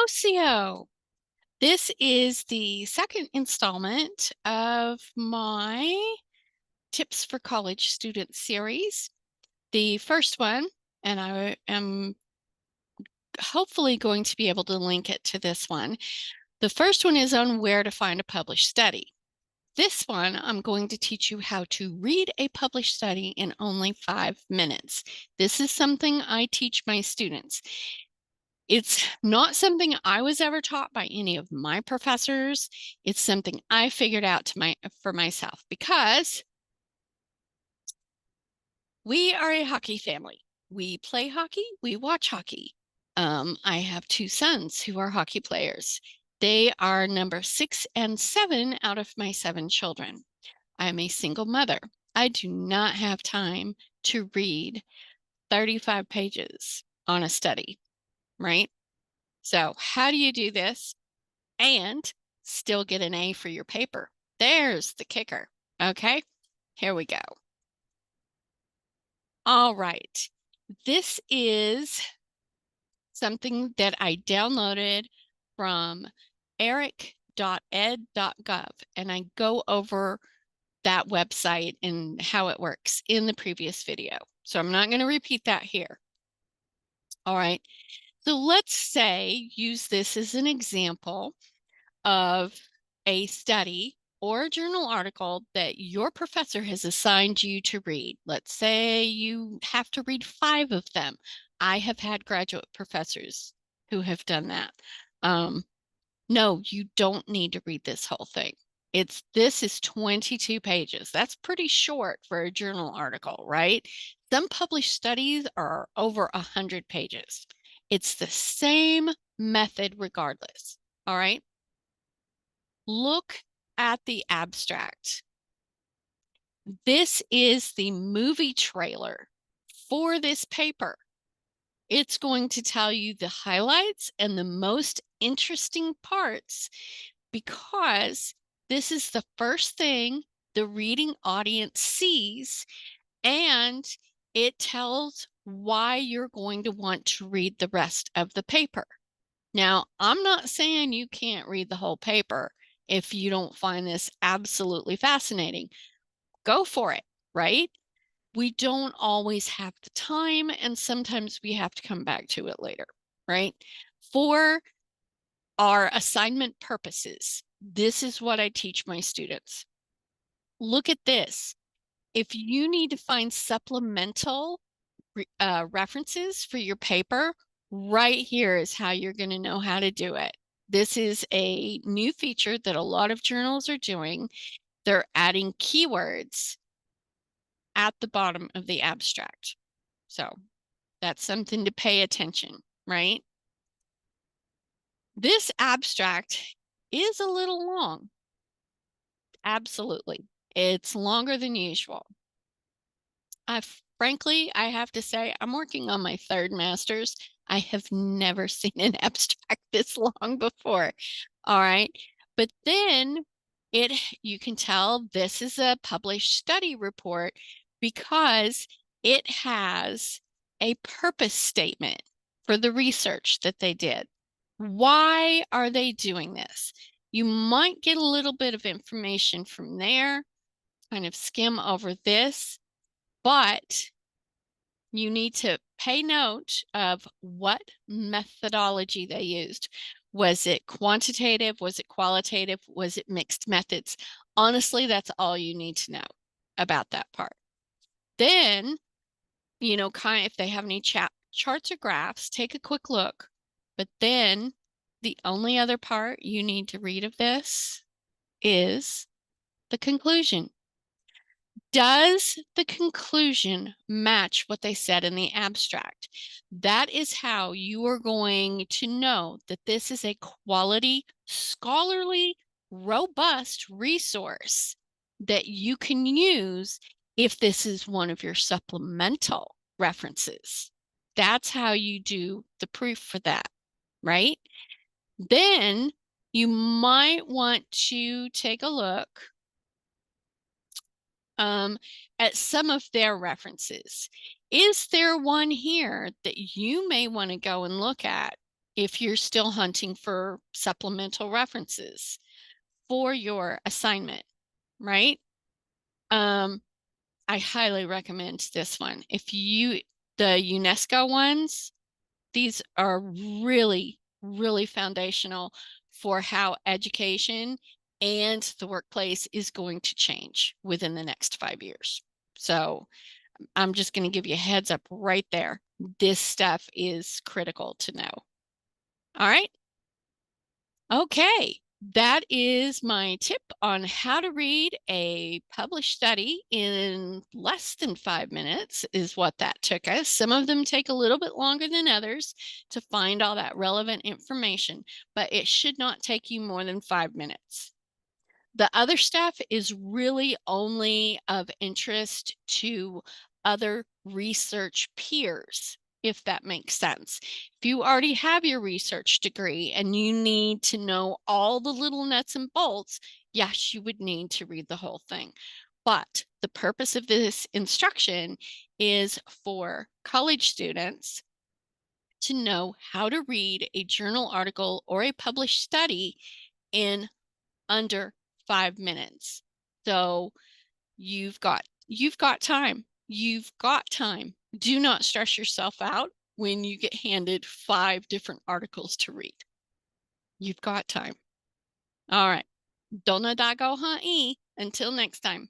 Socio. This is the second installment of my Tips for College Students series. The first one, and I am hopefully going to be able to link it to this one. The first one is on where to find a published study. This one, I'm going to teach you how to read a published study in only 5 minutes. This is something I teach my students. It's not something I was ever taught by any of my professors. It's something I figured out for myself because we are a hockey family. We play hockey, we watch hockey. I have 2 sons who are hockey players. They are number 6 and 7 out of my 7 children. I'm a single mother. I do not have time to read 35 pages on a study, right? So how do you do this and still get an A for your paper? There's the kicker. Okay, here we go. All right. This is something that I downloaded from eric.ed.gov, and I go over that website and how it works in the previous video. So I'm not going to repeat that here. All right. So let's say use this as an example of a study or a journal article that your professor has assigned you to read. Let's say you have to read 5 of them. I have had graduate professors who have done that. No, you don't need to read this whole thing. This is 22 pages. That's pretty short for a journal article, right? Some published studies are over 100 pages. It's the same method regardless. All right. Look at the abstract. This is the movie trailer for this paper. It's going to tell you the highlights and the most interesting parts because this is the first thing the reading audience sees, and it tells why you're going to want to read the rest of the paper. Now, I'm not saying you can't read the whole paper if you don't find this absolutely fascinating. Go for it, right? We don't always have the time, and sometimes we have to come back to it later, right? For our assignment purposes, this is what I teach my students. Look at this. If you need to find supplemental references for your paper, right here is how you're going to know how to do it. This is a new feature that a lot of journals are doing. They're adding keywords at the bottom of the abstract. So that's something to pay attention, right? This abstract is a little long. Absolutely. It's longer than usual. Frankly, I have to say, I'm working on my 3rd master's. I have never seen an abstract this long before. All right. But then you can tell this is a published study report because it has a purpose statement for the research that they did. Why are they doing this? You might get a little bit of information from there, kind of skim over this, but you need to pay note of what methodology they used. Was it quantitative? Was it qualitative? Was it mixed methods? Honestly, that's all you need to know about that part. Then, kind of if they have any charts or graphs, take a quick look. But then the only other part you need to read of this is the conclusion. Does the conclusion match what they said in the abstract? That is how you are going to know that this is a quality, scholarly, robust resource that you can use if this is one of your supplemental references. That's how you do the proof for that, right? Then you might want to take a look at some of their references. Is there one here that you may want to go and look at if you're still hunting for supplemental references for your assignment, right? I highly recommend this one. The UNESCO ones, these are really, really foundational for how education and the workplace is going to change within the next 5 years. So I'm just going to give you a heads up right there. This stuff is critical to know. All right. Okay. That is my tip on how to read a published study in less than 5 minutes is what that took us. Some of them take a little bit longer than others to find all that relevant information, but it should not take you more than 5 minutes. The other stuff is really only of interest to other research peers, if that makes sense. If you already have your research degree and you need to know all the little nuts and bolts, yes, you would need to read the whole thing. But the purpose of this instruction is for college students to know how to read a journal article or a published study in under 5 minutes. So you've got time. You've got time. Do not stress yourself out when you get handed 5 different articles to read. You've got time. All right. Dona dago ha'i. Until next time.